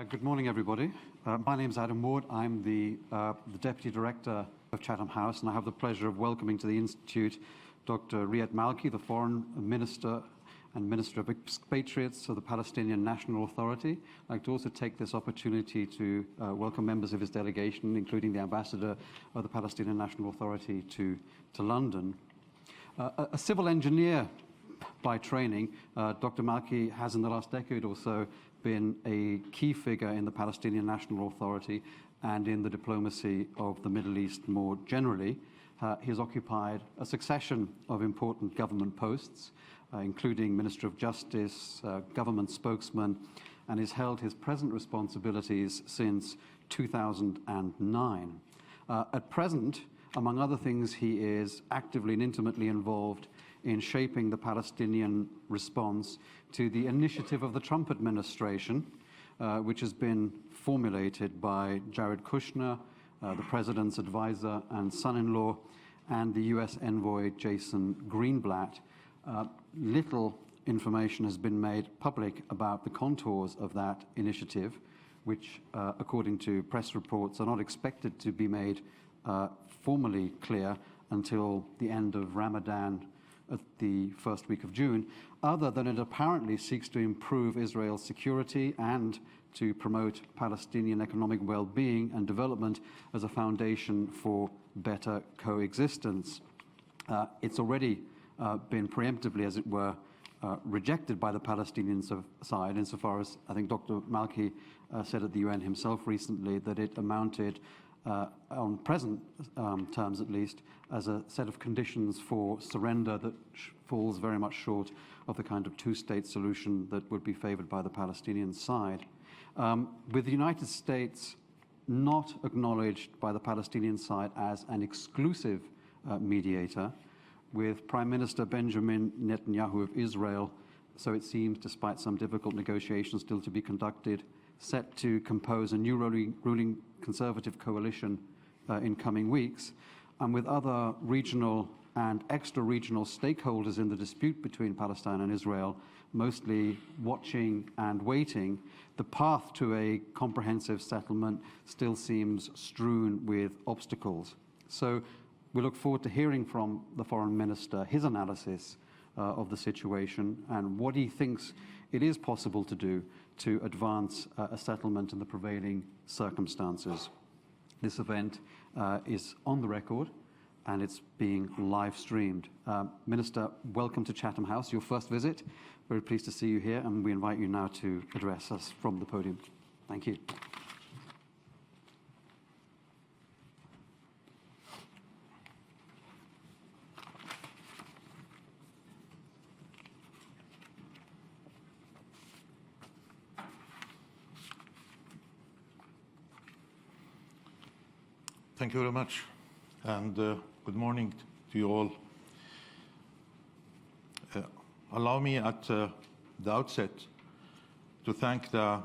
Good morning, everybody. My name is Adam Ward. I'm the Deputy Director of Chatham House, and I have the pleasure of welcoming to the Institute Dr. Riad Malki, the Foreign Minister and Minister of Expatriates of the Palestinian National Authority. I'd like to also take this opportunity to welcome members of his delegation, including the Ambassador of the Palestinian National Authority to London. A civil engineer by training, Dr. Malki has in the last decade or so been a key figure in the Palestinian National Authority and in the diplomacy of the Middle East more generally. He has occupied a succession of important government posts, including Minister of Justice, government spokesman, and has held his present responsibilities since 2009. At present, among other things, he is actively and intimately involved in shaping the Palestinian response to the initiative of the Trump administration, which has been formulated by Jared Kushner, the president's advisor and son-in-law, and the US envoy Jason Greenblatt. Little information has been made public about the contours of that initiative, which, according to press reports, are not expected to be made formally clear until the end of Ramadan at the first week of June, other than it apparently seeks to improve Israel's security and to promote Palestinian economic well-being and development as a foundation for better coexistence. It's already been preemptively, as it were, rejected by the Palestinian side, insofar as I think Dr. Malki said at the UN himself recently that it amounted, on present terms at least, as a set of conditions for surrender that falls very much short of the kind of two-state solution that would be favored by the Palestinian side. With the United States not acknowledged by the Palestinian side as an exclusive mediator, with Prime Minister Benjamin Netanyahu of Israel, so it seems, despite some difficult negotiations still to be conducted, set to compose a new ruling conservative coalition in coming weeks, and with other regional and extra-regional stakeholders in the dispute between Palestine and Israel, mostly watching and waiting, the path to a comprehensive settlement still seems strewn with obstacles. So we look forward to hearing from the Foreign Minister his analysis of the situation and what he thinks it is possible to do to advance a settlement in the prevailing circumstances. This event is on the record and it's being live streamed. Minister, welcome to Chatham House, your first visit. Very pleased to see you here, and we invite you now to address us from the podium. Thank you. Thank you very much, and good morning to you all. Allow me at the outset to thank the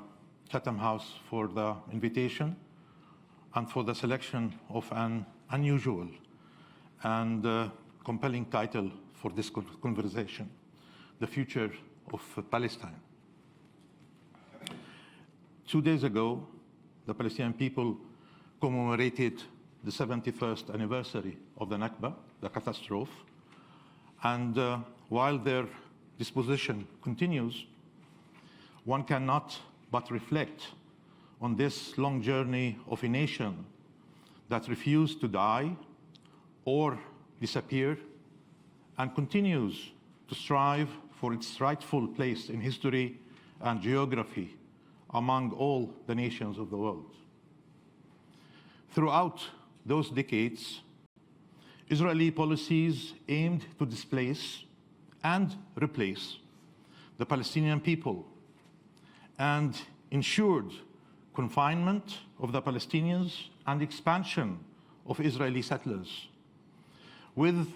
Chatham House for the invitation and for the selection of an unusual and compelling title for this conversation, The Future of Palestine. 2 days ago, the Palestinian people commemorated the 71st anniversary of the Nakba, the catastrophe, and while their disposition continues, one cannot but reflect on this long journey of a nation that refused to die or disappear and continues to strive for its rightful place in history and geography among all the nations of the world. Throughout those decades, Israeli policies aimed to displace and replace the Palestinian people and ensured confinement of the Palestinians and expansion of Israeli settlers, with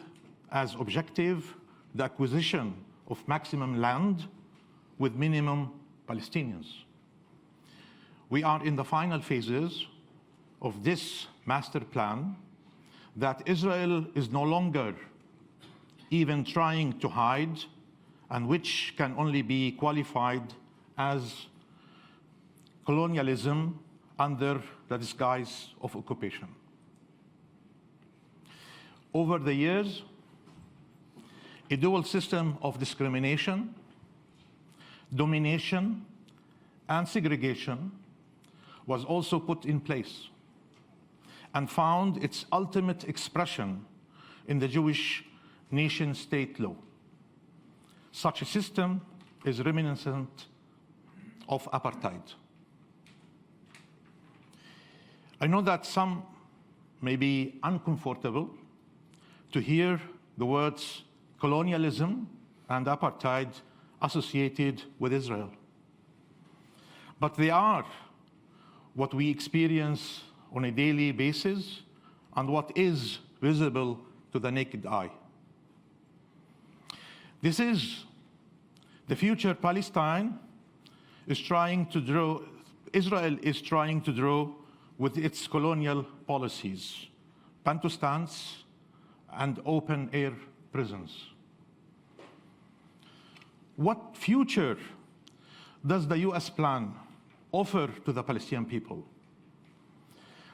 as objective the acquisition of maximum land with minimum Palestinians. We are in the final phases of this master plan that Israel is no longer even trying to hide, and which can only be qualified as colonialism under the disguise of occupation. Over the years, a dual system of discrimination, domination, and segregation was also put in place and found its ultimate expression in the Jewish nation-state law. Such a system is reminiscent of apartheid. I know that some may be uncomfortable to hear the words colonialism and apartheid associated with Israel. But they are what we experience on a daily basis and what is visible to the naked eye. This is the future Palestine is trying to draw, Israel is trying to draw with its colonial policies, bantustans, and open-air prisons. What future does the US plan offer to the Palestinian people?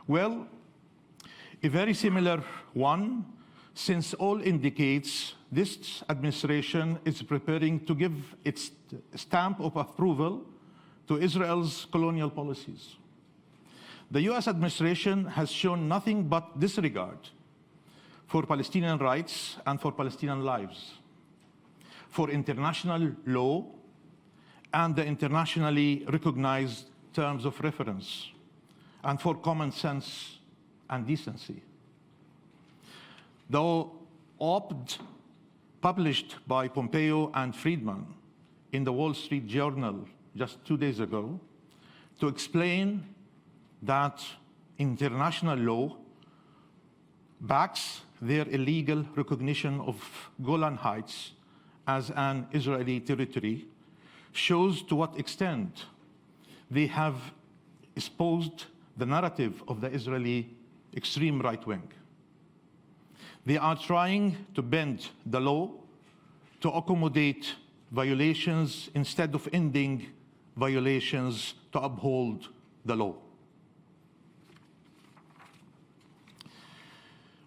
Well, a very similar one, since all indicates this administration is preparing to give its stamp of approval to Israel's colonial policies. The US administration has shown nothing but disregard for Palestinian rights and for Palestinian lives, for international law and the internationally recognized terms of reference, and for common sense and decency. The op-ed published by Pompeo and Friedman in the Wall Street Journal just 2 days ago to explain that international law backs their illegal recognition of Golan Heights as an Israeli territory shows to what extent they have espoused the narrative of the Israeli extreme right wing. They are trying to bend the law to accommodate violations instead of ending violations to uphold the law.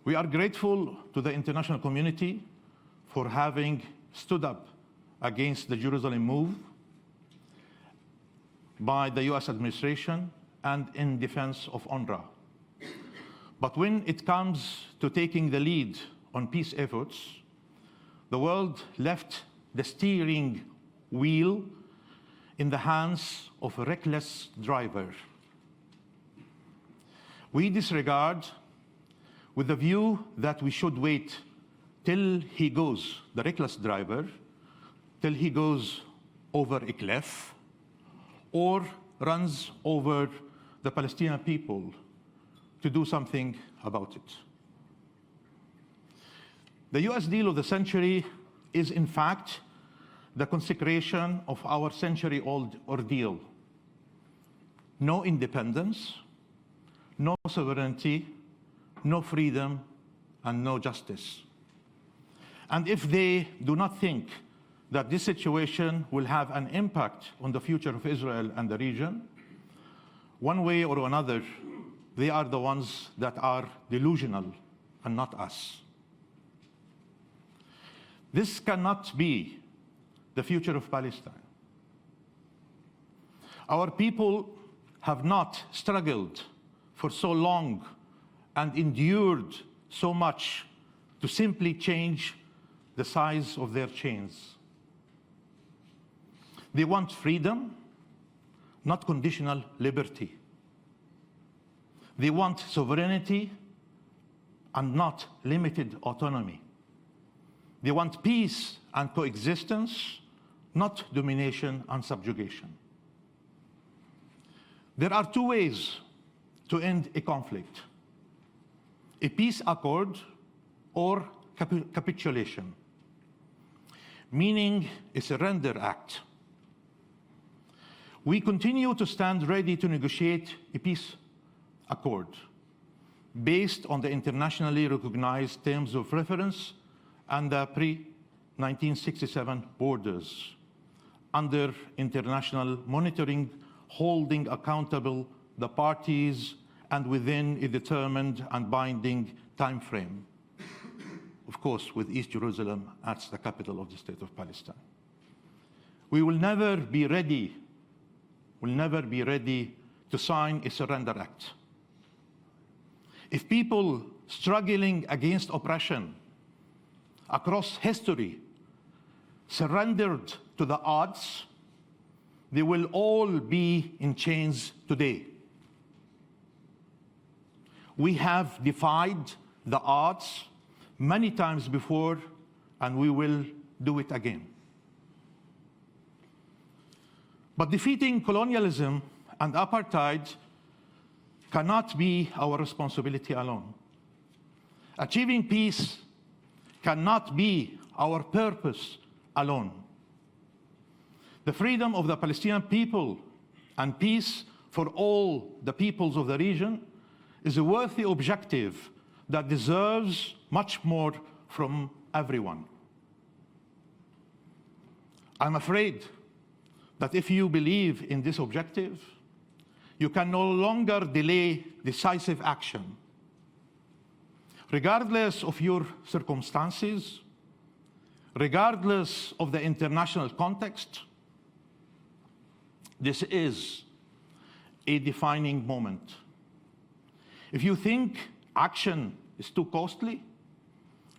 We are grateful to the international community for having stood up against the Jerusalem move by the US administration and in defense of UNRWA. But when it comes to taking the lead on peace efforts, the world left the steering wheel in the hands of a reckless driver. We disregard with the view that we should wait till he goes, the reckless driver, till he goes over a cliff or runs over the Palestinian people to do something about it. The US deal of the century is, in fact, the consecration of our century-old ordeal. No independence, no sovereignty, no freedom, and no justice. And if they do not think that this situation will have an impact on the future of Israel and the region, one way or another, they are the ones that are delusional and not us. This cannot be the future of Palestine. Our people have not struggled for so long and endured so much to simply change the size of their chains. They want freedom, not conditional liberty. They want sovereignty and not limited autonomy. They want peace and coexistence, not domination and subjugation. There are two ways to end a conflict: a peace accord or capitulation, meaning a surrender act. We continue to stand ready to negotiate a peace accord based on the internationally recognized terms of reference and the pre-1967 borders under international monitoring holding accountable the parties and within a determined and binding time frame. Of course, with East Jerusalem as the capital of the State of Palestine. We will never be ready to sign a surrender act. If people struggling against oppression across history surrendered to the odds, they will all be in chains today. We have defied the odds many times before, and we will do it again. But defeating colonialism and apartheid cannot be our responsibility alone. Achieving peace cannot be our purpose alone. The freedom of the Palestinian people and peace for all the peoples of the region is a worthy objective that deserves much more from everyone. I'm afraid that if you believe in this objective, you can no longer delay decisive action. Regardless of your circumstances, regardless of the international context, this is a defining moment. If you think action is too costly,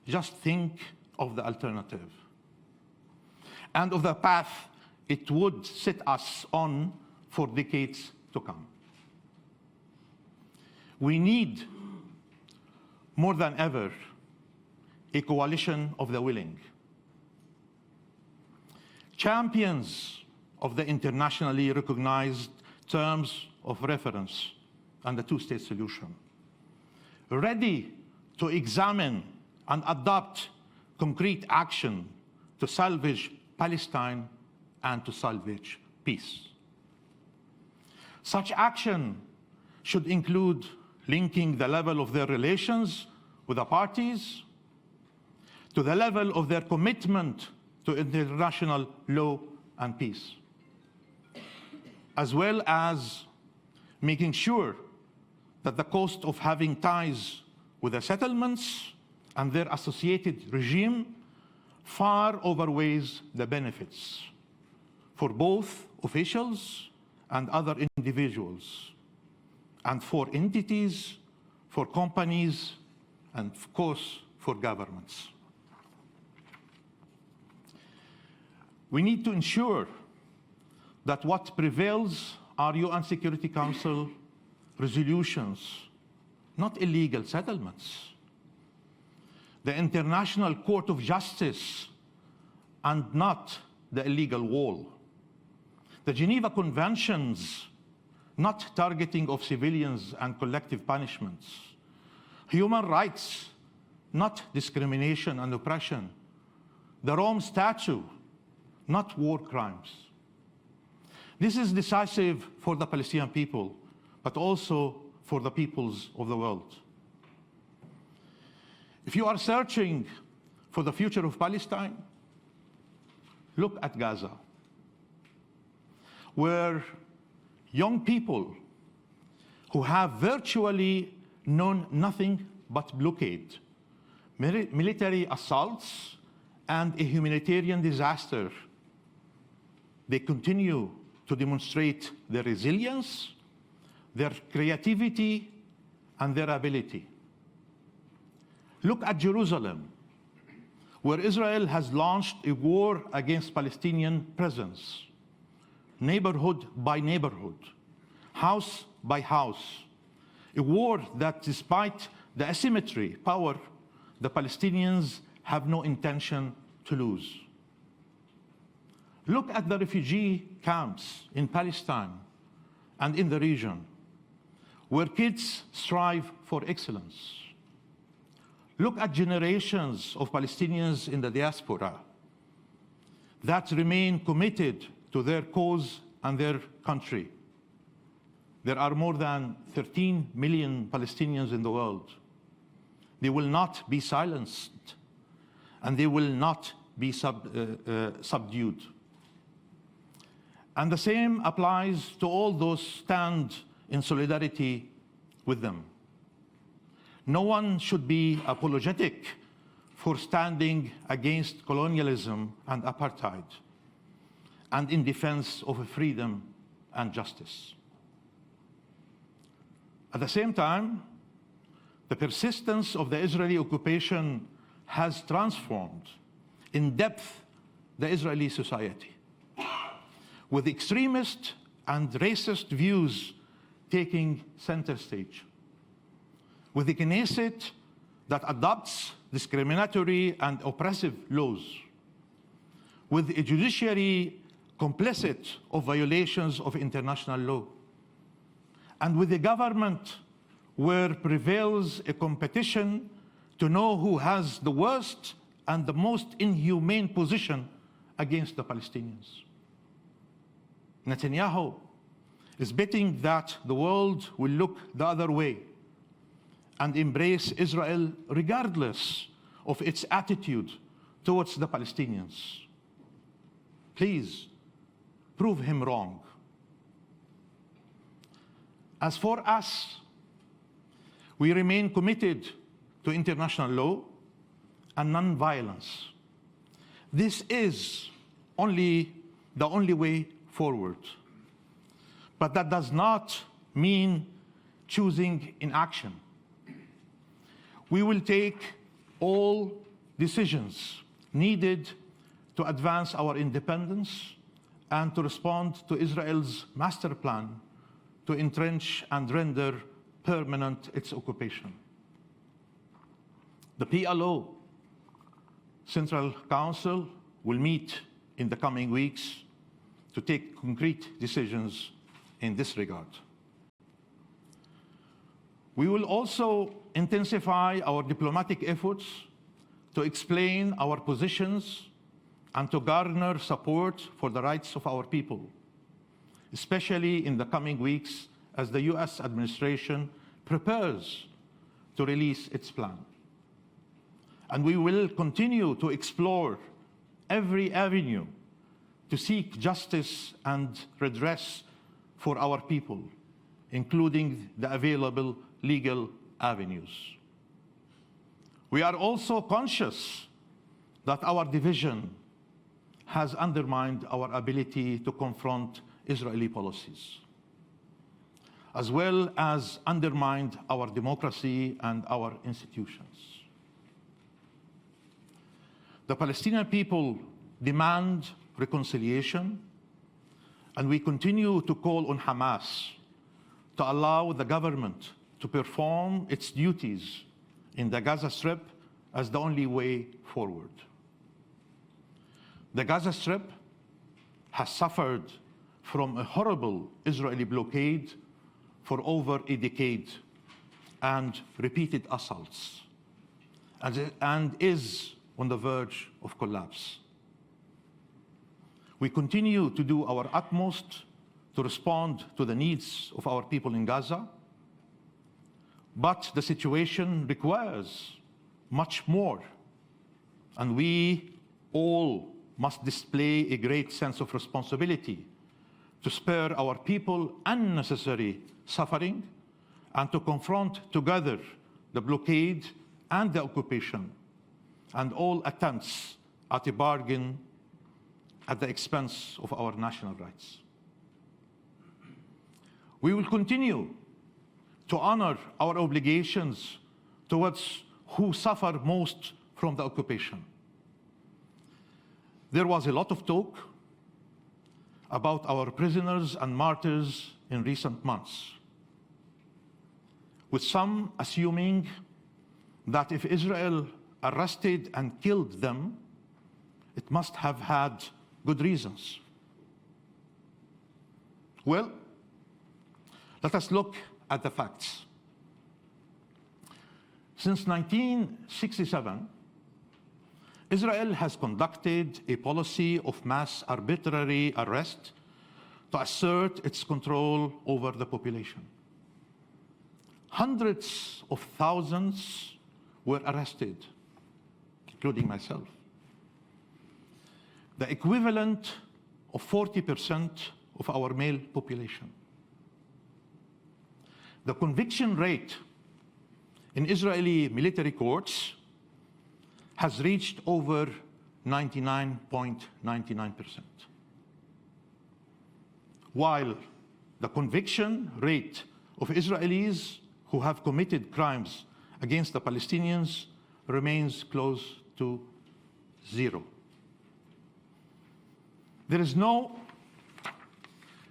just think of the alternative and of the path it would set us on for decades to come. We need, more than ever, a coalition of the willing. Champions of the internationally recognized terms of reference and the two-state solution. Ready to examine and adopt concrete action to salvage Palestine and to salvage peace. Such action should include linking the level of their relations with the parties to the level of their commitment to international law and peace, as well as making sure that the cost of having ties with the settlements and their associated regime far outweighs the benefits for both officials and other individuals, and for entities, for companies, and of course, for governments. We need to ensure that what prevails are UN Security Council resolutions, not illegal settlements. The International Court of Justice and not the illegal wall. The Geneva Conventions, not targeting of civilians and collective punishments. Human rights, not discrimination and oppression. The Rome Statute, not war crimes. This is decisive for the Palestinian people, but also for the peoples of the world. If you are searching for the future of Palestine, look at Gaza, where young people who have virtually known nothing but blockade, military assaults, and a humanitarian disaster, they continue to demonstrate their resilience, their creativity, and their ability. Look at Jerusalem, where Israel has launched a war against Palestinian presence, neighborhood by neighborhood, house by house, a war that, despite the asymmetry power, the Palestinians have no intention to lose. Look at the refugee camps in Palestine and in the region, where kids strive for excellence. Look at generations of Palestinians in the diaspora that remain committed to their cause and their country. There are more than 13 million Palestinians in the world. They will not be silenced, and they will not be subdued. And the same applies to all those stand in solidarity with them. No one should be apologetic for standing against colonialism and apartheid and in defense of freedom and justice. At the same time, the persistence of the Israeli occupation has transformed in depth the Israeli society, with extremist and racist views taking center stage, with a Knesset that adopts discriminatory and oppressive laws, with a judiciary complicit of violations of international law, and with a government where prevails a competition to know who has the worst and the most inhumane position against the Palestinians. Netanyahu is betting that the world will look the other way and embrace Israel regardless of its attitude towards the Palestinians. Please, prove him wrong. As for us, we remain committed to international law and non-violence. This is the only way forward. But that does not mean choosing inaction. We will take all decisions needed to advance our independence and to respond to Israel's master plan to entrench and render permanent its occupation. The PLO Central Council will meet in the coming weeks to take concrete decisions in this regard. We will also intensify our diplomatic efforts to explain our positions and to garner support for the rights of our people, especially in the coming weeks as the US administration prepares to release its plan. And we will continue to explore every avenue to seek justice and redress for our people, including the available legal avenues. We are also conscious that our division has undermined our ability to confront Israeli policies, as well as undermined our democracy and our institutions. The Palestinian people demand reconciliation, and we continue to call on Hamas to allow the government to perform its duties in the Gaza Strip as the only way forward. The Gaza Strip has suffered from a horrible Israeli blockade for over a decade and repeated assaults, and is on the verge of collapse. We continue to do our utmost to respond to the needs of our people in Gaza, but the situation requires much more, and we all must display a great sense of responsibility to spare our people unnecessary suffering and to confront together the blockade and the occupation and all attempts at a bargain at the expense of our national rights. We will continue to honor our obligations towards who suffer most from the occupation. There was a lot of talk about our prisoners and martyrs in recent months, with some assuming that if Israel arrested and killed them, it must have had good reasons. Well, let us look at the facts. Since 1967, Israel has conducted a policy of mass arbitrary arrest to assert its control over the population. Hundreds of thousands were arrested, including myself. The equivalent of 40% of our male population. The conviction rate in Israeli military courts has reached over 99.99%, while the conviction rate of Israelis who have committed crimes against the Palestinians remains close to zero. There is no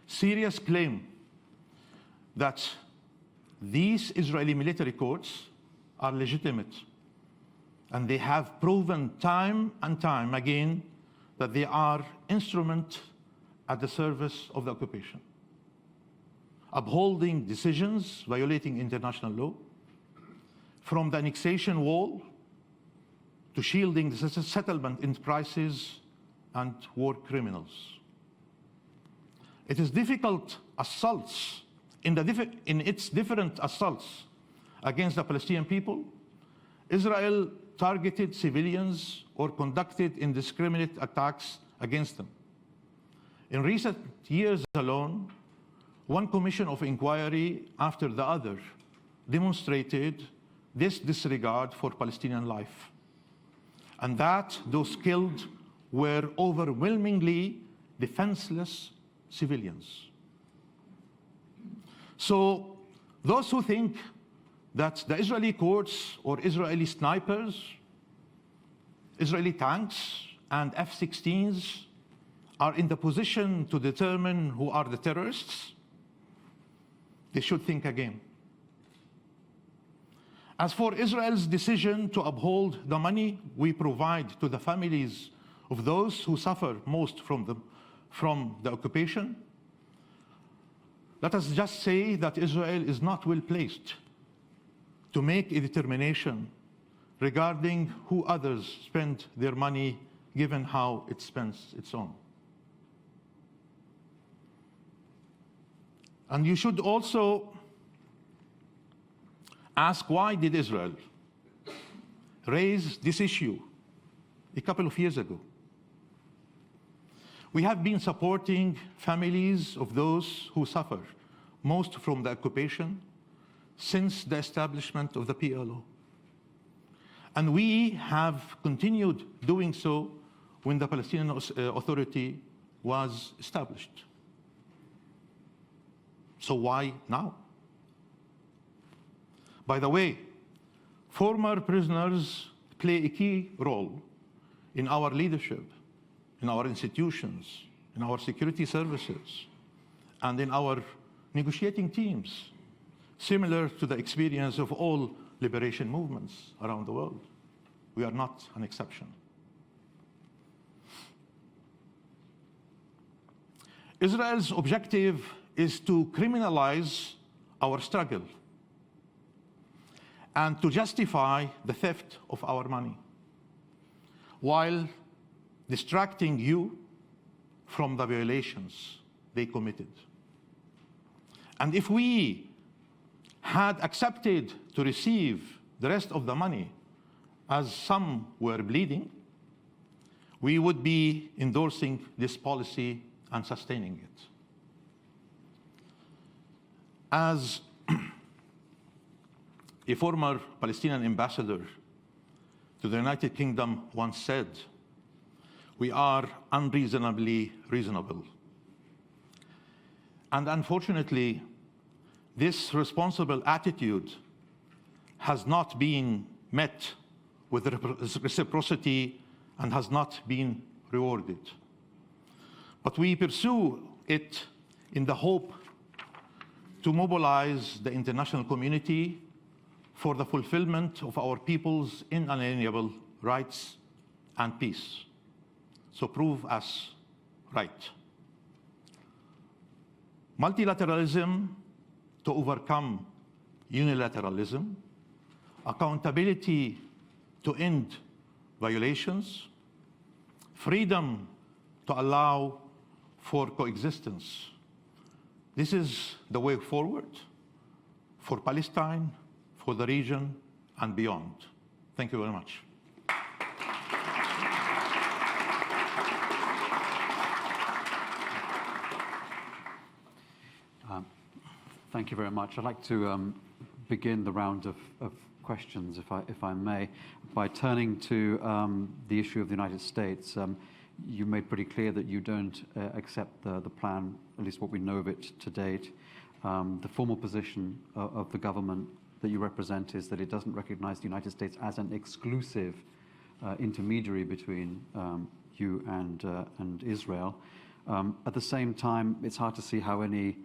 serious claim that these Israeli military courts are legitimate, and they have proven time and time again that they are instrument at the service of the occupation, upholding decisions violating international law, from the annexation wall to shielding the settlement enterprises and war criminals. It is difficult assaults in its different assaults against the Palestinian people. Israel targeted civilians or conducted indiscriminate attacks against them. In recent years alone, one commission of inquiry after the other demonstrated this disregard for Palestinian life, and that those killed were overwhelmingly defenseless civilians. So those who think that the Israeli courts or Israeli snipers, Israeli tanks and F-16s are in the position to determine who are the terrorists, they should think again. As for Israel's decision to uphold the money we provide to the families of those who suffer most from the occupation, let us just say that Israel is not well placed to make a determination regarding who others spend their money, given how it spends its own. And you should also ask, why did Israel raise this issue a couple of years ago? We have been supporting families of those who suffer most from the occupation since the establishment of the PLO. And we have continued doing so when the Palestinian Authority was established. So why now? By the way, former prisoners play a key role in our leadership, in our institutions, in our security services, and in our negotiating teams, similar to the experience of all liberation movements around the world. We are not an exception. Israel's objective is to criminalize our struggle and to justify the theft of our money, while distracting you from the violations they committed. And if we had accepted to receive the rest of the money, as some were bleeding, we would be endorsing this policy and sustaining it. As a former Palestinian ambassador to the United Kingdom once said, we are unreasonably reasonable. And unfortunately, this responsible attitude has not been met with reciprocity and has not been rewarded. But we pursue it in the hope to mobilize the international community for the fulfillment of our people's inalienable rights and peace. So prove us right. Multilateralism to overcome unilateralism, accountability to end violations, freedom to allow for coexistence. This is the way forward for Palestine, for the region, and beyond. Thank you very much. Thank you very much. I'd like to begin the round of questions, if I may, by turning to the issue of the United States. You made pretty clear that you don't accept the plan, at least what we know of it to date. The formal position of the government that you represent is that it doesn't recognize the United States as an exclusive intermediary between you and Israel. At the same time, it's hard to see how any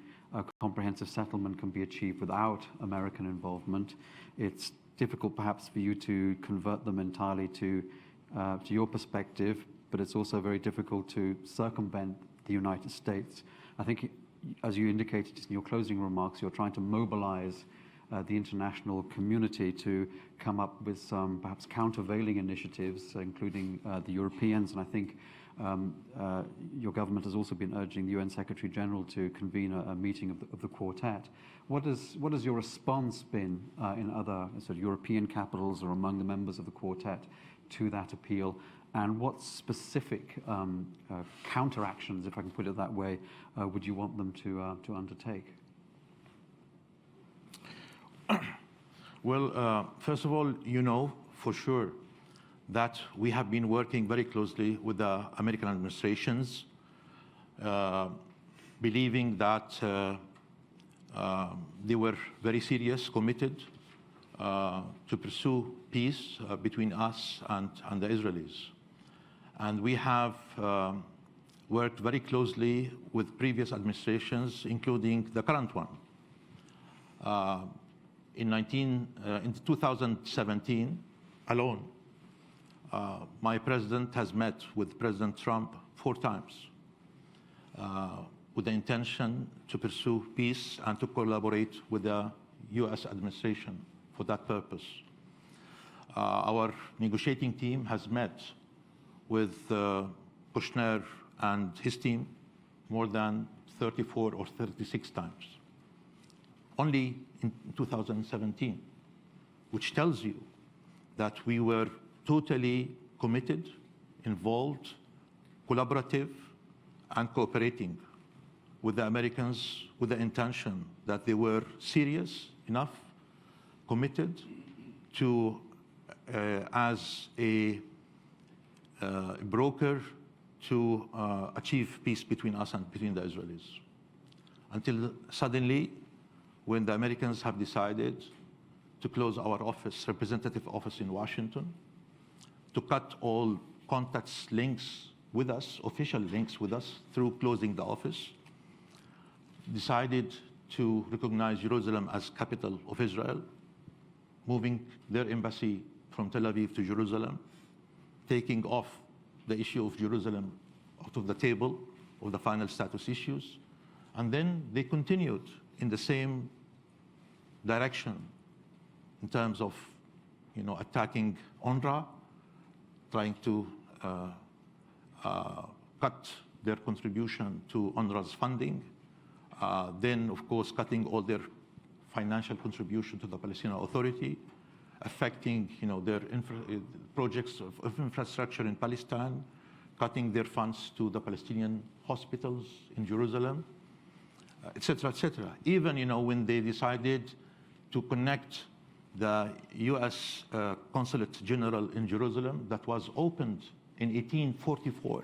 comprehensive settlement can be achieved without American involvement. It's difficult perhaps for you to convert them entirely to your perspective, but it's also very difficult to circumvent the United States. I think, as you indicated in your closing remarks, you're trying to mobilize the international community to come up with some perhaps countervailing initiatives, including the Europeans. And I think your government has also been urging the UN Secretary General to convene a meeting of the Quartet. What has your response been in other sort of European capitals or among the members of the Quartet to that appeal? And what specific counteractions, if I can put it that way, would you want them to undertake? Well, first of all, you know for sure that we have been working very closely with the American administrations, believing that they were very serious, committed to pursue peace between us and the Israelis. And we have worked very closely with previous administrations, including the current one. In 2017 alone, my president has met with President Trump 4 times with the intention to pursue peace and to collaborate with the US administration for that purpose. Our negotiating team has met with Kushner and his team more than 34 or 36 times, only in 2017, which tells you that we were totally committed, involved, collaborative, and cooperating with the Americans with the intention that they were serious enough, committed to, as a broker, to achieve peace between us and between the Israelis. Until suddenly, when the Americans have decided to close our office, representative office in Washington, to cut all contacts, links with us, official links with us, through closing the office, decided to recognize Jerusalem as capital of Israel, moving their embassy from Tel Aviv to Jerusalem, taking off the issue of Jerusalem out of the table of the final status issues, and then they continued in the same direction in terms of, attacking UNRWA, trying to cut their contribution to UNRWA's funding, then, of course, cutting all their financial contribution to the Palestinian Authority, affecting, their projects of infrastructure in Palestine, cutting their funds to the Palestinian hospitals in Jerusalem, et cetera, et cetera. Even, when they decided to connect the U.S. Consulate General in Jerusalem that was opened in 1844,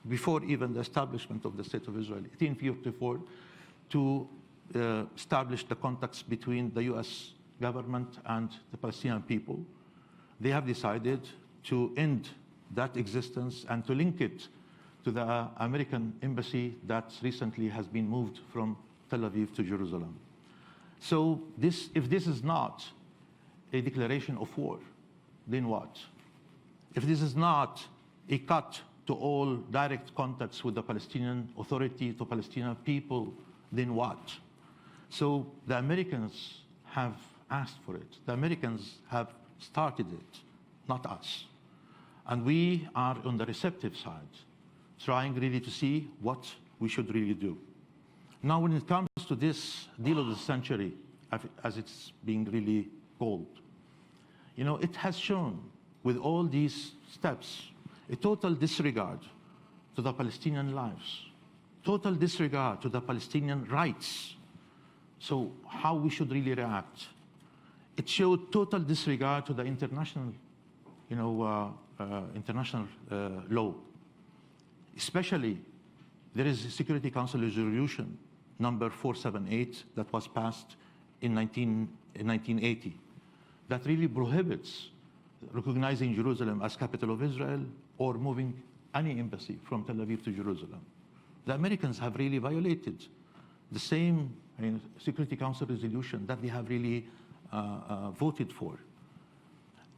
before even the establishment of the State of Israel, 1844, to establish the contacts between the U.S. government and the Palestinian people. They have decided to end that existence and to link it to the American embassy that recently has been moved from Tel Aviv to Jerusalem. So if this is not a declaration of war, then what? If this is not a cut to all direct contacts with the Palestinian Authority, to Palestinian people, then what? So the Americans have asked for it. The Americans have started it, not us. And we are on the receptive side, trying really to see what we should really do. Now, when it comes to this deal of the century, as it's being really called, it has shown with all these steps a total disregard to the Palestinian lives, total disregard to the Palestinian rights. So how we should really react? It showed total disregard to the international, international law. Especially, there is a Security Council resolution number 478 that was passed in 1980 that really prohibits recognizing Jerusalem as capital of Israel or moving any embassy from Tel Aviv to Jerusalem. The Americans have really violated the same Security Council resolution that they have really voted for,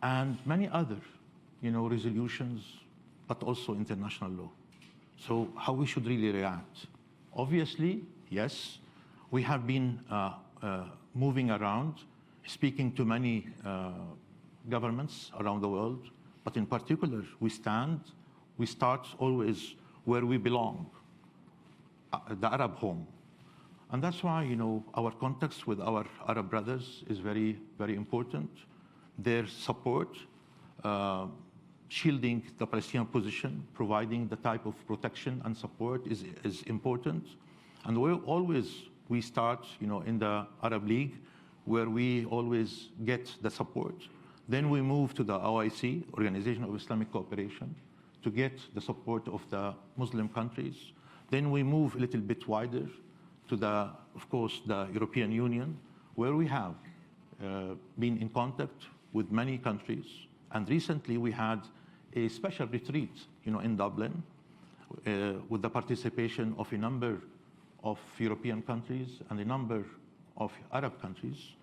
and many other, resolutions, but also international law. So how we should really react? Obviously, yes, we have been moving around, speaking to many governments around the world, but in particular, we start always where we belong, the Arab home. And that's why, our contacts with our Arab brothers is very, very important. Their support, shielding the Palestinian position, providing the type of protection and support is important. And we start, in the Arab League, where we always get the support. Then we move to the OIC, Organization of Islamic Cooperation, to get the support of the Muslim countries. Then we move a little bit wider to of course, the European Union, where we have been in contact with many countries. And recently we had a special retreat, in Dublin, with the participation of a number of European countries and a number of Arab countries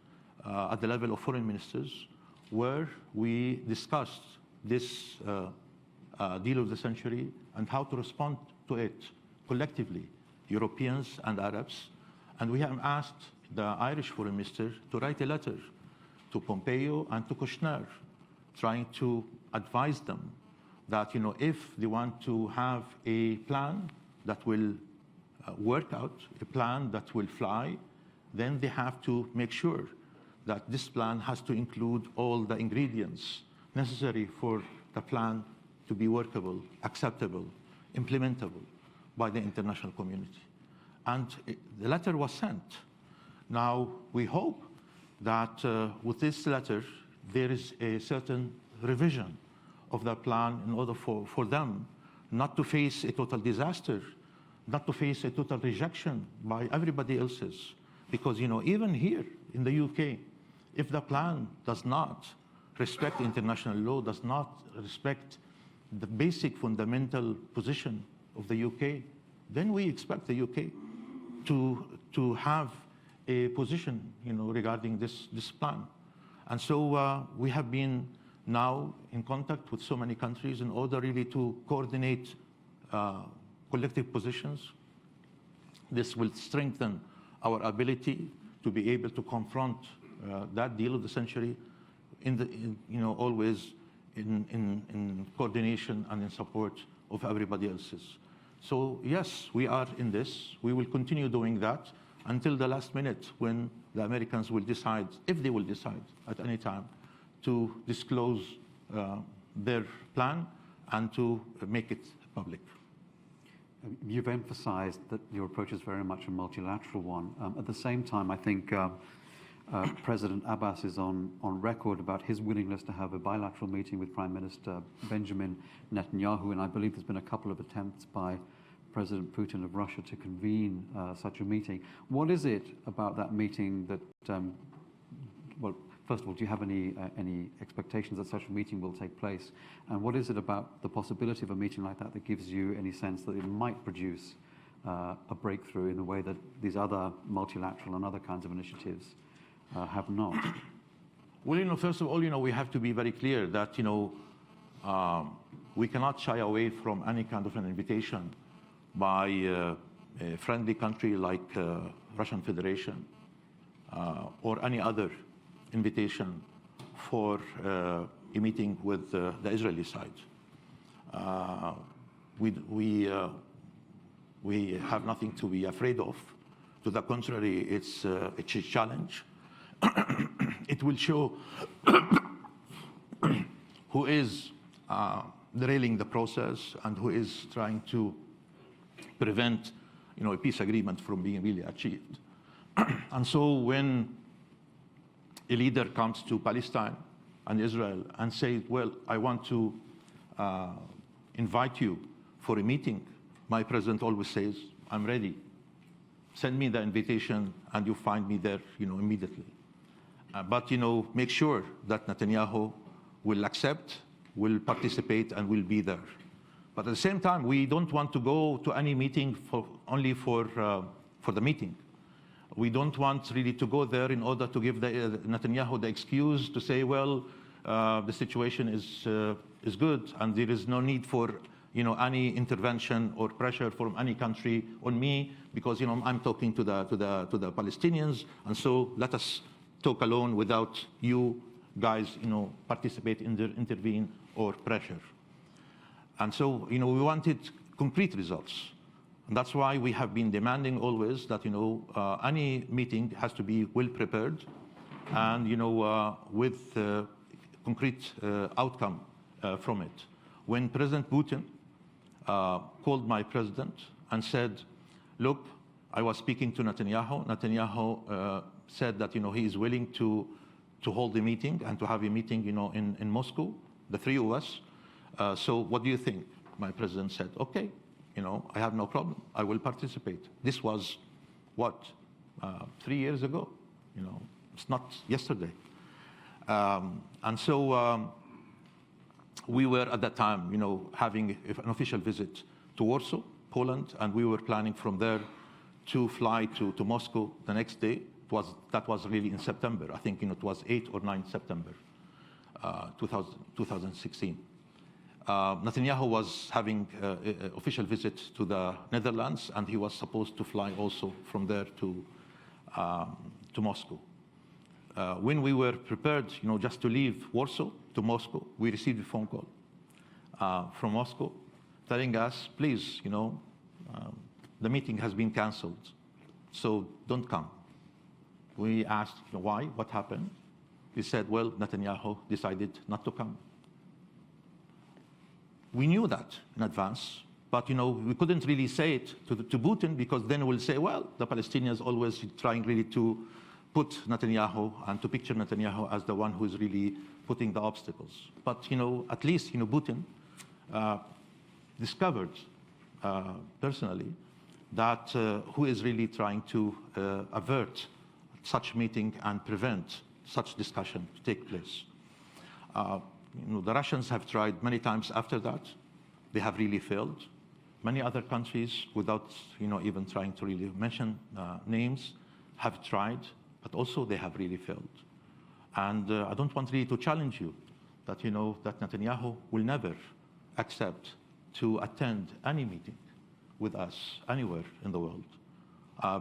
at the level of foreign ministers, where we discussed this deal of the century and how to respond to it collectively, Europeans and Arabs. And we have asked the Irish foreign minister to write a letter to Pompeo and to Kushner, trying to advise them that, if they want to have a plan that will work out, a plan that will fly, then they have to make sure that this plan has to include all the ingredients necessary for the plan to be workable, acceptable, implementable by the international community. And the letter was sent. Now, we hope that with this letter, there is a certain revision of the plan in order for them not to face a total disaster, not to face a total rejection by everybody else's. Because, even here in the UK, if the plan does not respect international law, does not respect the basic fundamental position of the UK, then we expect the UK to have a position, regarding this plan. And so we have been now in contact with so many countries in order really to coordinate collective positions. This will strengthen our ability to be able to confront that deal of the century always in coordination and in support of everybody else's. So yes, we are in this. We will continue doing that until the last minute when the Americans will decide, if they will decide at any time, to disclose their plan and to make it public. You've emphasized that your approach is very much a multilateral one. At the same time, I think President Abbas is on record about his willingness to have a bilateral meeting with Prime Minister Benjamin Netanyahu, and I believe there's been a couple of attempts by President Putin of Russia to convene such a meeting. What is it about that meeting that, well, first of all, do you have any expectations that such a meeting will take place? And what is it about the possibility of a meeting like that that gives you any sense that it might produce a breakthrough in the way that these other multilateral and other kinds of initiatives have not? Well, first of all, we have to be very clear that, we cannot shy away from any kind of an invitation by a friendly country like Russian Federation or any other invitation for a meeting with the Israeli side. We have nothing to be afraid of. To the contrary, it's a challenge. It will show who is derailing the process and who is trying to prevent, a peace agreement from being really achieved. And so when a leader comes to Palestine and Israel and says, well, I want to invite you for a meeting, my president always says, I'm ready. Send me the invitation and you find me there, immediately. But, make sure that Netanyahu will accept, will participate, and will be there. But at the same time, we don't want to go to any meeting only for the meeting. We don't want really to go there in order to give Netanyahu the excuse to say, well, the situation is good and there is no need for any intervention or pressure from any country on me because I'm talking to the Palestinians, and so let us talk alone without you guys participate, intervene or pressure. And so we wanted concrete results. And that's why we have been demanding always that any meeting has to be well prepared and with concrete outcome from it. When President Putin called my president and said, look, I was speaking to Netanyahu. Netanyahu said that he is willing to hold a meeting and to have a meeting in Moscow, the three of us. So what do you think? My president said, okay, I have no problem. I will participate. This was, what, 3 years ago? It's not yesterday. And so we were at that time, having an official visit to Warsaw, Poland, and we were planning from there to fly to Moscow the next day. That was really in September. I think it was 8 or 9 September 2016. Netanyahu was having an official visit to the Netherlands, and he was supposed to fly also from there to Moscow. When we were prepared, just to leave Warsaw to Moscow, we received a phone call from Moscow telling us, please, the meeting has been canceled, so don't come. We asked, why? What happened? He said, well, Netanyahu decided not to come. We knew that in advance, but we couldn't really say it to Putin because then we'll say, well, the Palestinians always trying really to put Netanyahu and to picture Netanyahu as the one who's really putting the obstacles. But at least Putin discovered personally that who is really trying to avert such meeting and prevent such discussion to take place. The Russians have tried many times after that. They have really failed. Many other countries, without even trying to really mention names, have tried, but also they have really failed. And I don't want really to challenge you that that Netanyahu will never accept to attend any meeting with us anywhere in the world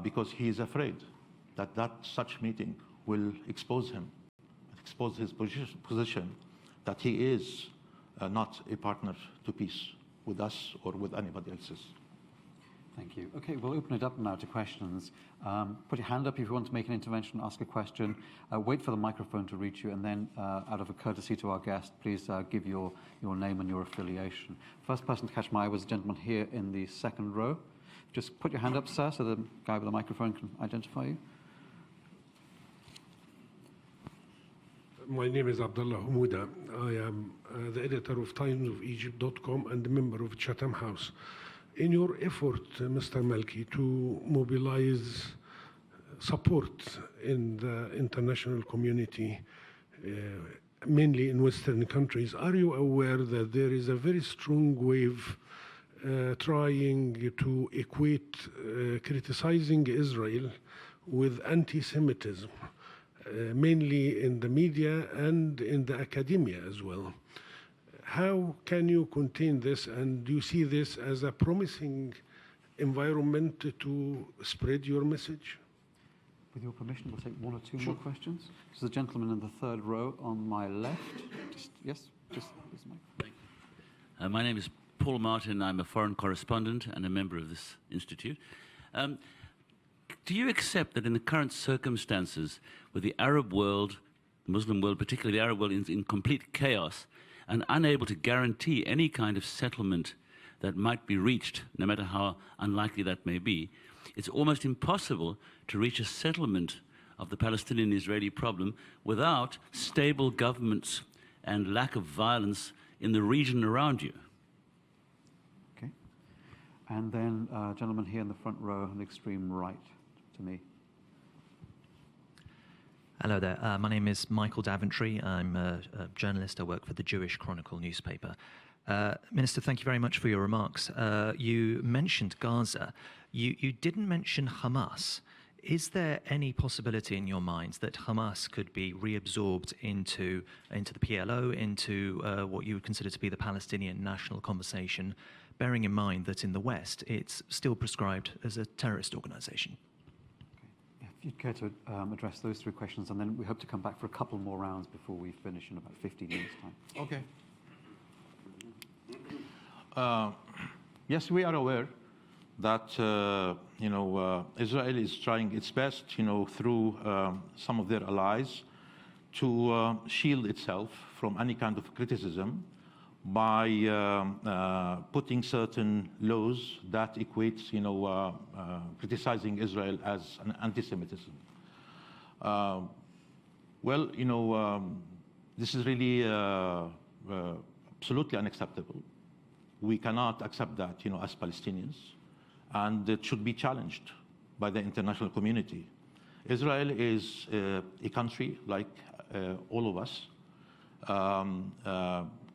because he is afraid that such meeting will expose him, expose his position that he is not a partner to peace with us or with anybody else's. Thank you. Okay, we'll open it up now to questions. Put your hand up if you want to make an intervention, ask a question. Wait for the microphone to reach you, and then out of a courtesy to our guest, please give your name and your affiliation. First person to catch my eye was a gentleman here in the second row. Just put your hand up, sir, so the guy with the microphone can identify you. My name is Abdullah Humouda. I am the editor of timesofegypt.com and a member of Chatham House. In your effort, Mr. Malki, to mobilize support in the international community, mainly in Western countries, are you aware that there is a very strong wave trying to equate criticizing Israel with anti-Semitism? Mainly in the media and in the academia as well. How can you contain this, and do you see this as a promising environment to spread your message? With your permission, we'll take one or two more questions. There's a gentleman in the third row on my left. Yes. My name is Paul Martin. I'm a foreign correspondent and a member of this institute. Do you accept that in the current circumstances, with the Arab world, the Muslim world, particularly the Arab world, in complete chaos and unable to guarantee any kind of settlement that might be reached, no matter how unlikely that may be, it's almost impossible to reach a settlement of the Palestinian-Israeli problem without stable governments and lack of violence in the region around you. Okay. And then gentleman here in the front row on the extreme right to me. Hello there. My name is Michael Daventry. I'm a journalist. I work for the Jewish Chronicle newspaper. Minister, thank you very much for your remarks. You mentioned Gaza. You didn't mention Hamas. Is there any possibility in your minds that Hamas could be reabsorbed into the PLO, into what you would consider to be the Palestinian national conversation, bearing in mind that in the West it's still prescribed as a terrorist organization? If you'd care to address those three questions, and then we hope to come back for a couple more rounds before we finish in about 15 minutes' time. Okay. Yes, we are aware that Israel is trying its best, through some of their allies, to shield itself from any kind of criticism by putting certain laws that equates, criticizing Israel as an anti-Semitism. This is really absolutely unacceptable. We cannot accept that, as Palestinians, and it should be challenged by the international community. Israel is a country like all of us,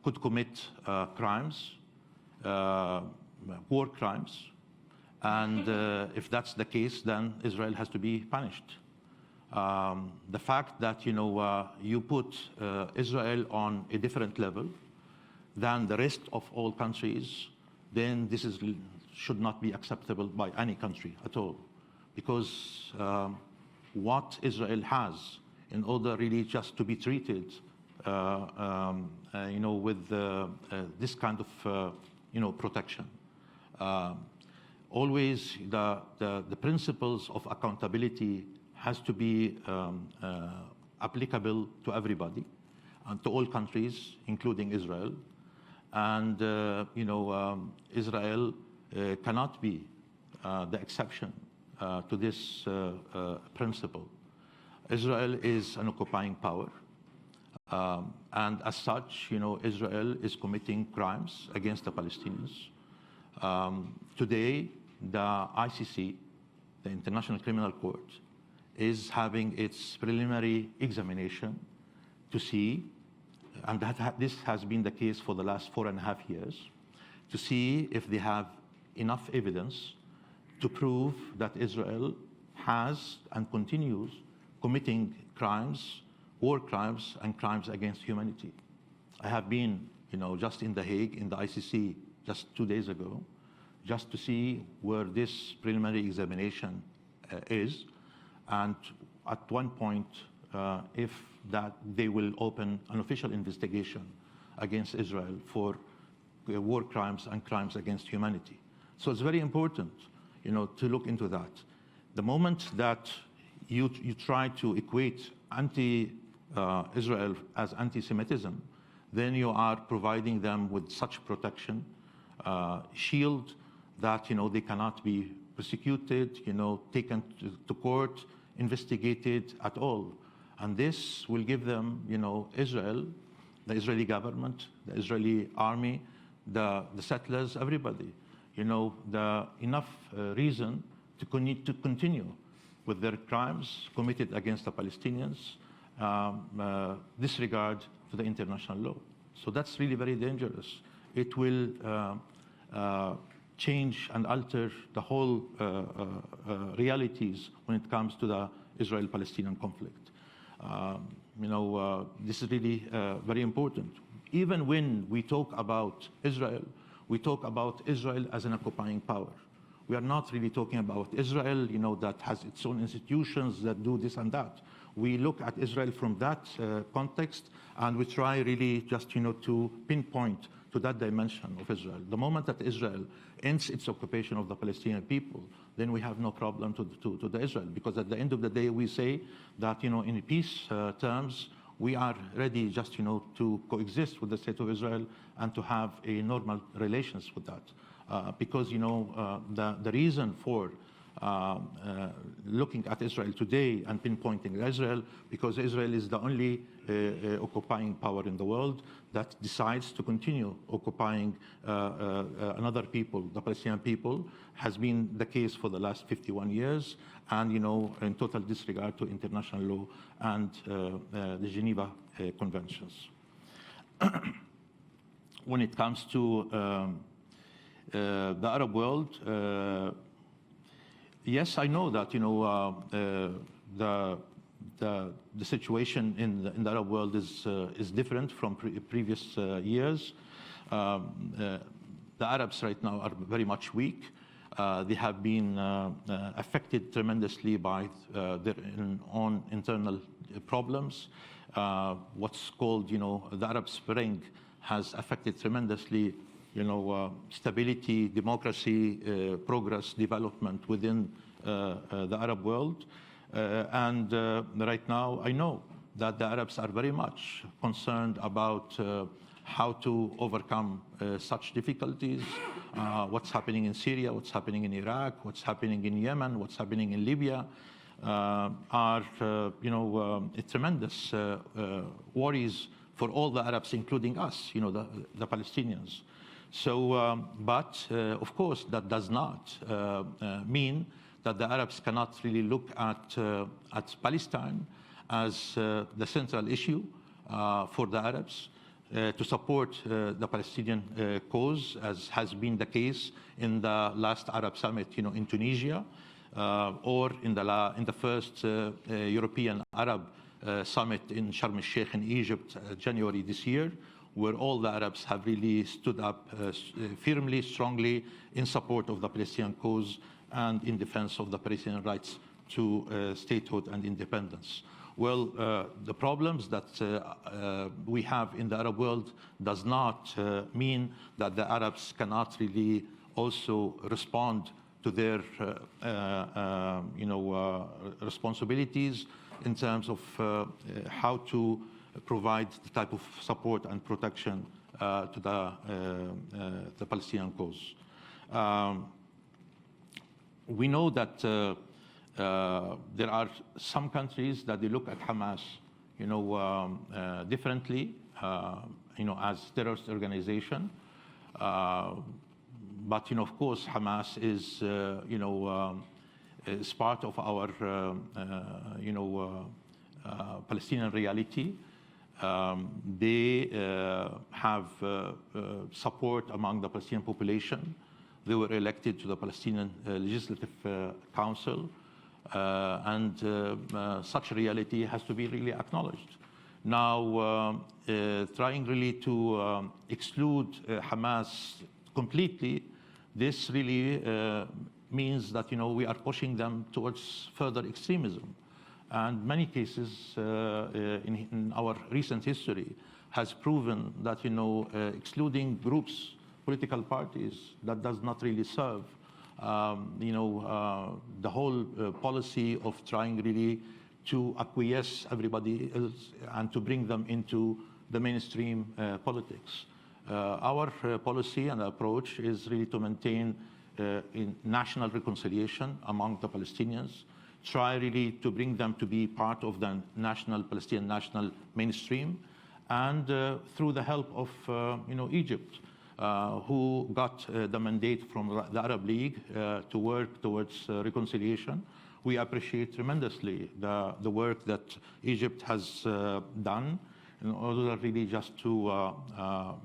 could commit crimes, war crimes, and if that's the case, then Israel has to be punished. The fact that you put Israel on a different level than the rest of all countries, then this should not be acceptable by any country at all, because what Israel has, in order really just to be treated with this kind of protection. Always the principles of accountability has to be applicable to everybody and to all countries, including Israel. And Israel cannot be the exception to this principle. Israel is an occupying power. And as such, Israel is committing crimes against the Palestinians. Today, the ICC, the International Criminal Court, is having its preliminary examination to see, and this has been the case for the last 4.5 years, to see if they have enough evidence to prove that Israel has and continues committing crimes, war crimes, and crimes against humanity. I have been, just in The Hague, in the ICC, just 2 days ago, just to see where this preliminary examination is, and at one point, if that they will open an official investigation against Israel for war crimes and crimes against humanity. So it's very important, to look into that. The moment that you try to equate Israel as anti-Semitism, then you are providing them with such protection, shield, that they cannot be persecuted, taken to court, investigated at all. And this will give them, Israel, the Israeli government, the Israeli army, the settlers, everybody, enough reason to continue with their crimes committed against the Palestinians, disregard to the international law. So that's really very dangerous. It will change and alter the whole realities when it comes to the Israel-Palestinian conflict. This is really very important. Even when we talk about Israel, we talk about Israel as an occupying power. We are not really talking about Israel, that has its own institutions that do this and that. We look at Israel from that context, and we try really just, to pinpoint to that dimension of Israel. The moment that Israel ends its occupation of the Palestinian people, then we have no problem to the Israel, because at the end of the day, we say that, in peace terms, we are ready just, to coexist with the state of Israel and to have a normal relations with that. Because, the reason for looking at Israel today and pinpointing Israel, because Israel is the only occupying power in the world that decides to continue occupying another people, the Palestinian people, has been the case for the last 51 years, and in total disregard to international law and the Geneva Conventions. When it comes to the Arab world, yes, I know that the situation in the Arab world is different from previous years. The Arabs right now are very much weak. They have been affected tremendously by their own internal problems. What's called, the Arab Spring has affected tremendously, stability, democracy, progress, development within the Arab world. And right now, I know that the Arabs are very much concerned about how to overcome such difficulties, what's happening in Syria, what's happening in Iraq, what's happening in Yemen, what's happening in Libya, are tremendous worries for all the Arabs, including us, the Palestinians. So, but of course, that does not mean that the Arabs cannot really look at Palestine as the central issue for the Arabs, to support the Palestinian cause, as has been the case in the last Arab summit, in Tunisia, or in the first European Arab summit in Sharm el-Sheikh in Egypt, January this year, where all the Arabs have really stood up firmly, strongly in support of the Palestinian cause and in defense of the Palestinian rights to statehood and independence. Well, the problems that we have in the Arab world does not mean that the Arabs cannot really also respond to their responsibilities in terms of how to provide the type of support and protection to the Palestinian cause. We know that there are some countries that they look at Hamas, differently, as terrorist organization. But of course, Hamas is, is part of our, Palestinian reality. They have support among the Palestinian population. They were elected to the Palestinian Legislative Council, and such a reality has to be really acknowledged. Now, trying really to exclude Hamas completely, this really means that we are pushing them towards further extremism. And many cases in our recent history has proven that excluding groups, political parties, that does not really serve the whole policy of trying really to acquiesce everybody else and to bring them into the mainstream politics. Our policy and approach is really to maintain in national reconciliation among the Palestinians, try really to bring them to be part of the Palestinian national mainstream, and through the help of Egypt, who got the mandate from the Arab League to work towards reconciliation. We appreciate tremendously the work that Egypt has done in order really just to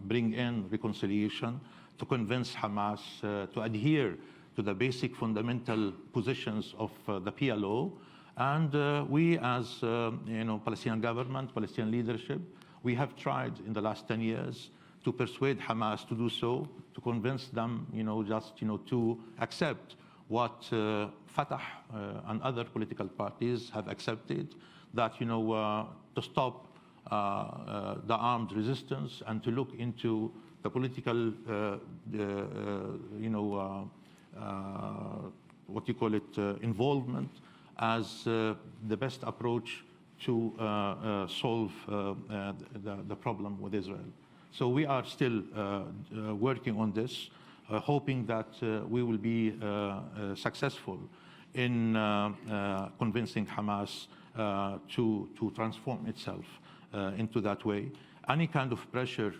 bring in reconciliation, to convince Hamas to adhere to the basic fundamental positions of the PLO. And we as Palestinian government, Palestinian leadership, we have tried in the last 10 years to persuade Hamas to do so, to convince them, to accept what Fatah and other political parties have accepted, that, to stop the armed resistance and to look into the political, involvement as the best approach to solve the problem with Israel. So we are still working on this, hoping that we will be successful in convincing Hamas to transform itself into that way. Any kind of pressure,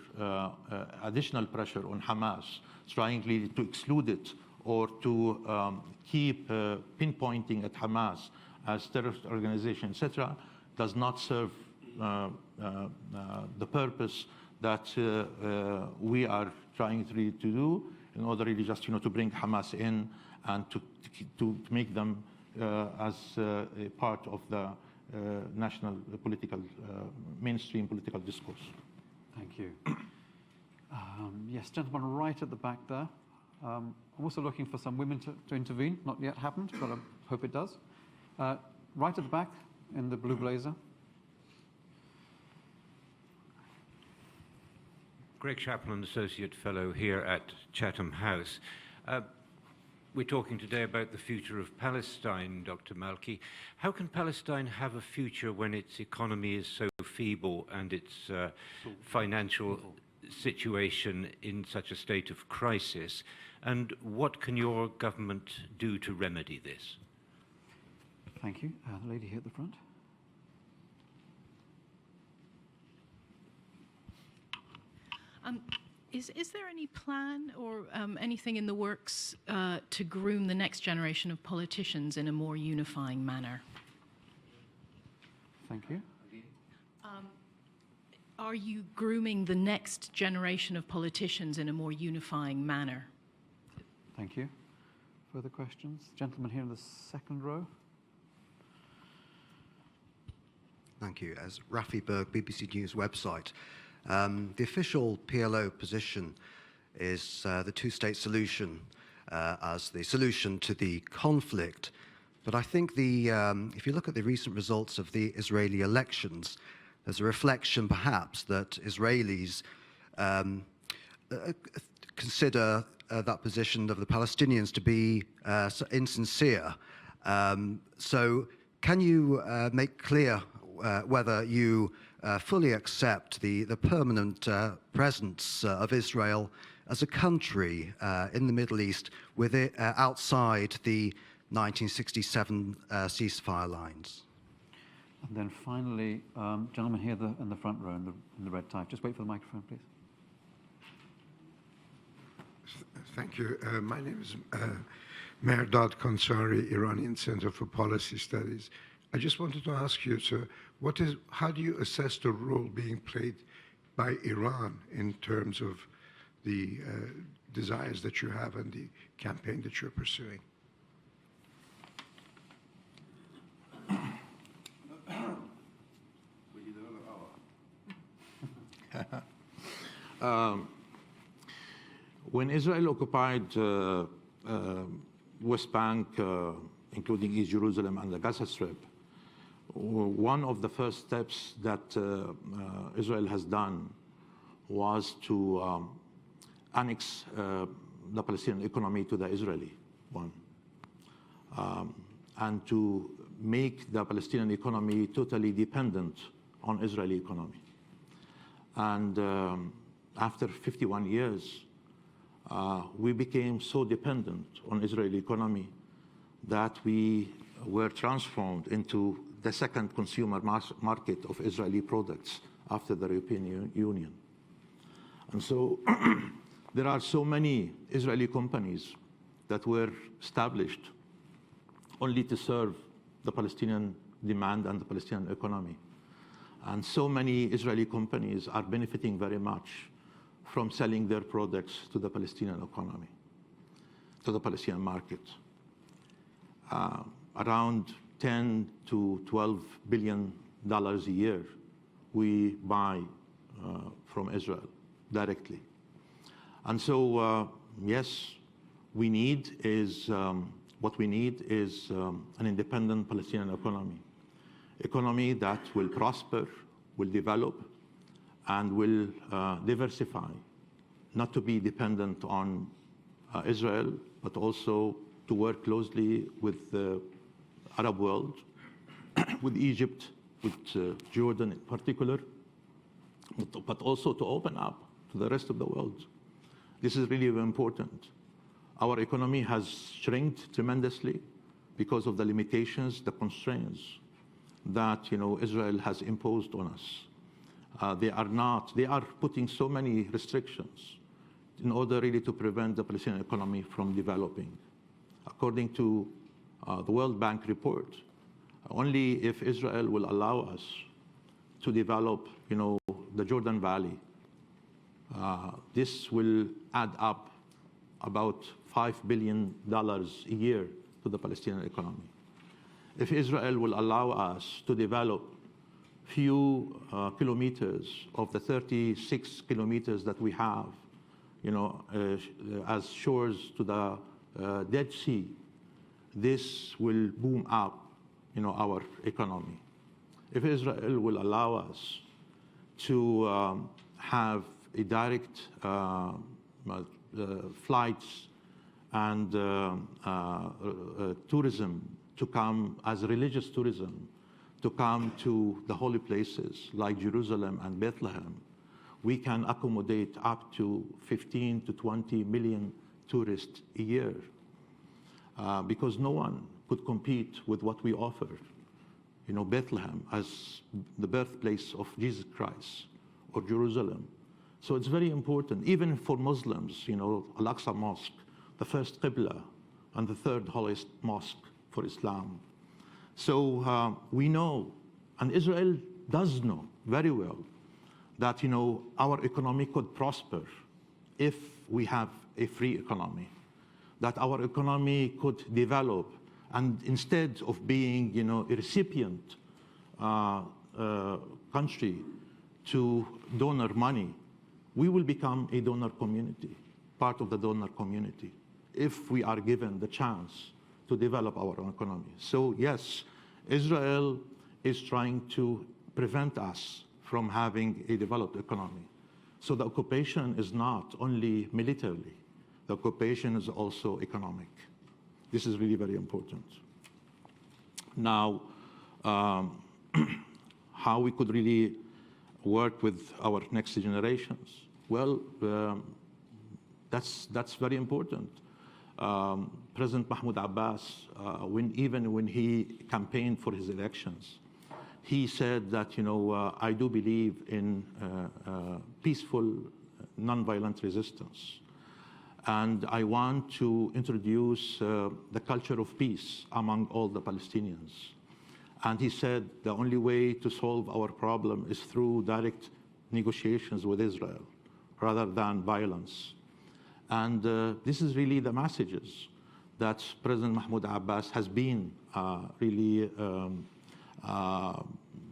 additional pressure on Hamas, trying really to exclude it or to keep pinpointing at Hamas as terrorist organization, etc., does not serve the purpose that we are trying to do in order really just to bring Hamas in and to make them as a part of the national political mainstream political discourse. Thank you. Yes, gentleman right at the back there. I'm also looking for some women to intervene. Not yet happened, but I hope it does. Right at the back in the blue blazer. Greg Chaplin, Associate Fellow here at Chatham House. We're talking today about the future of Palestine, Dr. Malki. How can Palestine have a future when its economy is so feeble and its financial situation in such a state of crisis? And what can your government do to remedy this? Thank you. The lady here at the front. Is there any plan or anything in the works to groom the next generation of politicians in a more unifying manner? Thank you. Are you grooming the next generation of politicians in a more unifying manner? Thank you. Further questions? Gentleman here in the second row. Thank you. As Rafi Berg, BBC News website. The official PLO position is the two-state solution as the solution to the conflict. But I think if you look at the recent results of the Israeli elections, there's a reflection perhaps that Israelis consider that position of the Palestinians to be insincere. So can you make clear whether you fully accept the permanent presence of Israel as a country in the Middle East with it outside the 1967 ceasefire lines? And then finally, gentleman here in the front row in the red tie. Just wait for the microphone, please. Thank you. My name is Mehrdad Kansari, Iranian Center for Policy Studies. I just wanted to ask you, sir, how do you assess the role being played by Iran in terms of the desires that you have and the campaign that you're pursuing? When Israel occupied West Bank, including East Jerusalem and the Gaza Strip, one of the first steps that Israel has done was to annex the Palestinian economy to the Israeli one, and to make the Palestinian economy totally dependent on Israeli economy. And after 51 years, we became so dependent on Israeli economy that we were transformed into the second consumer market of Israeli products after the European Union. And so there are so many Israeli companies that were established only to serve the Palestinian demand and the Palestinian economy. And so many Israeli companies are benefiting very much from selling their products to the Palestinian economy, to the Palestinian market. Around $10 to $12 billion a year we buy from Israel directly. And so, yes, what we need is an independent Palestinian economy that will prosper, will develop, and will diversify, not to be dependent on Israel, but also to work closely with the Arab world, with Egypt, with Jordan in particular, but also to open up to the rest of the world. This is really very important. Our economy has shrinked tremendously because of the limitations, the constraints that Israel has imposed on us. They are putting so many restrictions in order really to prevent the Palestinian economy from developing. According to the World Bank report, only if Israel will allow us to develop, the Jordan Valley, this will add up about $5 billion a year to the Palestinian economy. If Israel will allow us to develop few kilometers of the 36 kilometers that we have, as shores to the Dead Sea, this will boom up, our economy. If Israel will allow us to have a direct flights and tourism to come as religious tourism, to come to the holy places like Jerusalem and Bethlehem, we can accommodate up to 15 to 20 million tourists a year, because no one could compete with what we offer. Bethlehem as the birthplace of Jesus Christ, or Jerusalem. So it's very important, even for Muslims, Al-Aqsa Mosque, the first Qibla and the third holiest mosque for Islam. So we know, and Israel does know very well, that our economy could prosper if we have a free economy, that our economy could develop, and instead of being a recipient country to donor money, we will become a donor community, part of the donor community, if we are given the chance to develop our own economy. So yes, Israel is trying to prevent us from having a developed economy. So the occupation is not only militarily, the occupation is also economic. This is really very important. Now, how we could really work with our next generations? Well, that's very important. President Mahmoud Abbas, even when he campaigned for his elections, he said that, I do believe in peaceful, nonviolent resistance. And I want to introduce the culture of peace among all the Palestinians. And he said the only way to solve our problem is through direct negotiations with Israel, rather than violence. And this is really the messages that President Mahmoud Abbas has been really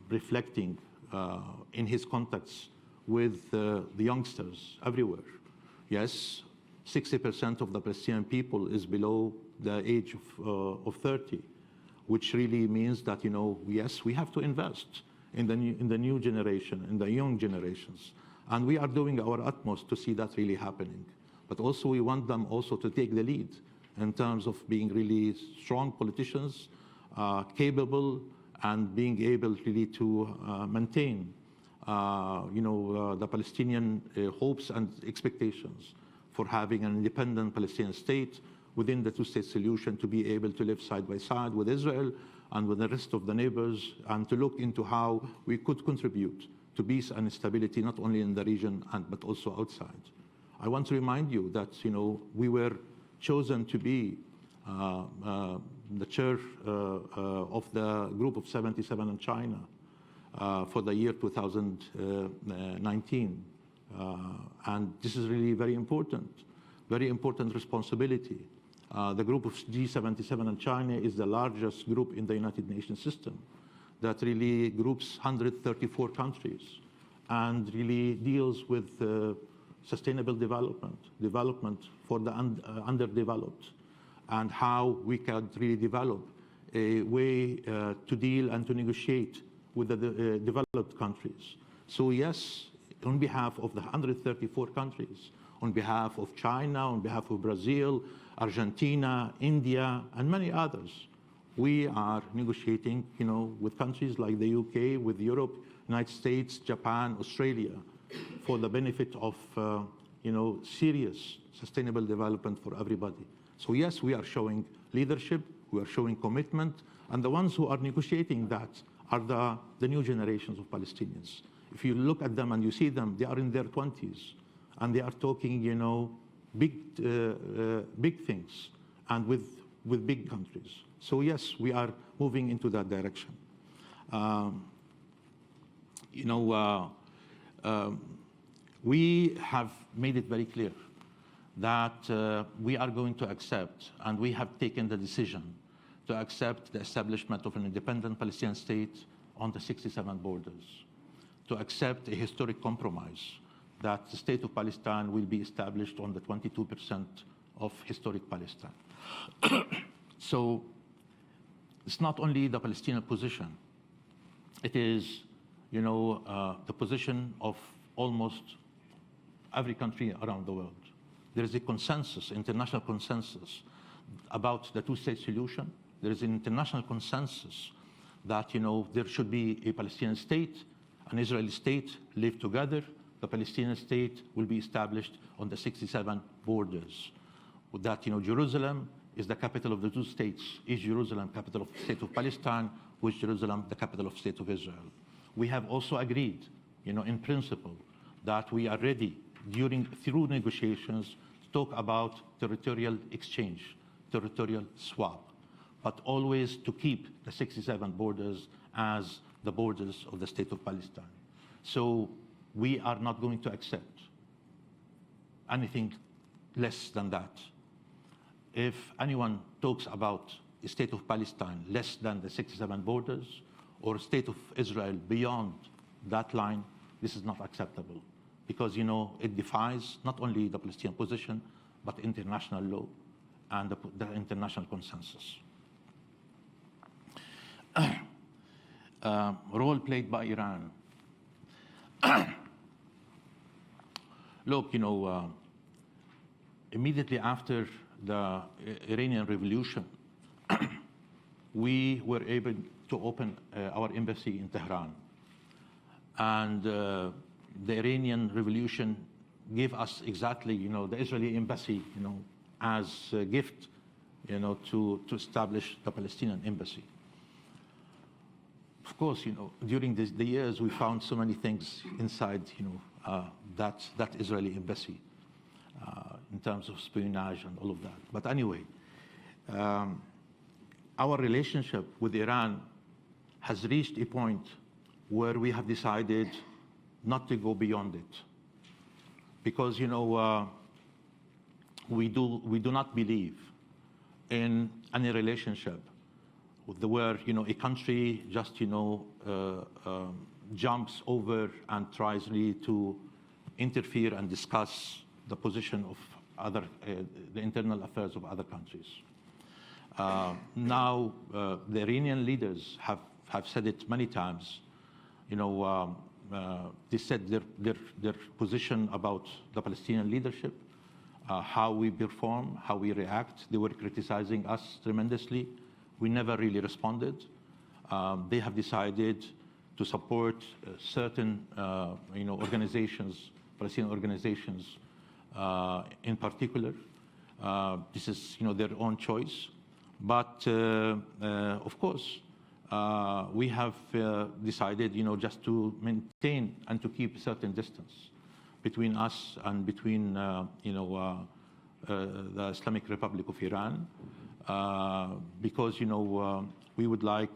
reflecting in his contacts with the youngsters everywhere. Yes, 60% of the Palestinian people is below the age of 30, which really means that, yes, we have to invest in the new generation, in the young generations. And we are doing our utmost to see that really happening. But also we want them also to take the lead in terms of being really strong politicians, capable, and being able really to maintain, the Palestinian hopes and expectations for having an independent Palestinian state within the two-state solution, to be able to live side by side with Israel and with the rest of the neighbors, and to look into how we could contribute to peace and stability, not only in the region, but also outside. I want to remind you that, we were chosen to be the chair of the Group of 77 in China for the year 2019. And this is really very important responsibility. The Group of G77 in China is the largest group in the United Nations system that really groups 134 countries and really deals with sustainable development for the underdeveloped, and how we can really develop a way to deal and to negotiate with the developed countries. So yes, on behalf of the 134 countries, on behalf of China, on behalf of Brazil, Argentina, India, and many others, we are negotiating, with countries like the UK, with Europe, United States, Japan, Australia, for the benefit of, serious sustainable development for everybody. So yes, we are showing leadership, who are showing commitment, and the ones who are negotiating that are the new generations of Palestinians. If you look at them and you see them, they are in their 20s, and they are talking, you know, big things, and with big countries. So yes, we are moving into that direction. You know, we have made it very clear that we are going to accept, and we have taken the decision to accept the establishment of an independent Palestinian state on the 67 borders, to accept a historic compromise that the state of Palestine will be established on the 22% of historic Palestine. So it's not only the Palestinian position, it is, you know, the position of almost every country around the world. There is a consensus, international consensus, about the two-state solution. There is an international consensus that, you know, there should be a Palestinian state, an Israeli state live together. The Palestinian state will be established on the 67 borders. With that, you know, Jerusalem is the capital of the two states. East Jerusalem, capital of the state of Palestine, West Jerusalem, the capital of the state of Israel. We have also agreed, you know, in principle, that we are ready through negotiations to talk about territorial exchange, territorial swap, but always to keep the 67 borders as the borders of the state of Palestine. So we are not going to accept anything less than that. If anyone talks about a state of Palestine less than the 67 borders, or a state of Israel beyond that line, this is not acceptable. Because, you know, it defies not only the Palestinian position, but international law and the international consensus. Role played by Iran. Look, you know, immediately after the Iranian Revolution, we were able to open our embassy in Tehran. And the Iranian Revolution gave us exactly, you know, the Israeli embassy, you know, as a gift, you know, to establish the Palestinian embassy. Of course, you know, during the years, we found so many things inside, you know, that Israeli embassy in terms of espionage and all of that. But anyway, our relationship with Iran has reached a point where we have decided not to go beyond it. Because, you know, we do not believe in any relationship where, you know, a country just, you know, jumps over and tries really to interfere and discuss the position of other, the internal affairs of other countries. Now, the Iranian leaders have said it many times. You know, they said their position about the Palestinian leadership, how we perform, how we react. They were criticizing us tremendously. We never really responded. They have decided to support certain, you know, organizations, Palestinian organizations in particular. This is, you know, their own choice. But of course, we have decided, you know, just to maintain and to keep a certain distance between us and between, you know, the Islamic Republic of Iran, because, you know, we would like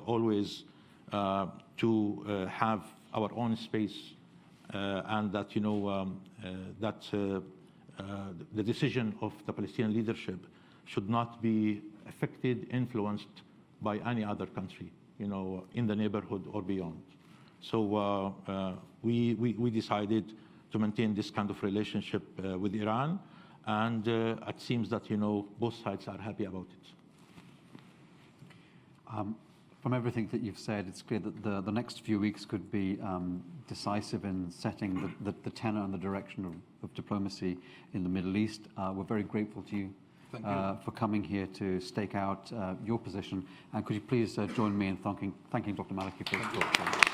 always to have our own space, and that, you know, that the decision of the Palestinian leadership should not be affected, influenced by any other country, you know, in the neighborhood or beyond. So we decided to maintain this kind of relationship with Iran, and it seems that, you know, both sides are happy about it. From everything that you've said, it's clear that the next few weeks could be decisive in setting the tenor and the direction of diplomacy in the Middle East. We're very grateful to you for coming here to stake out your position. And could you please join me in thanking Dr. Malki for his talk.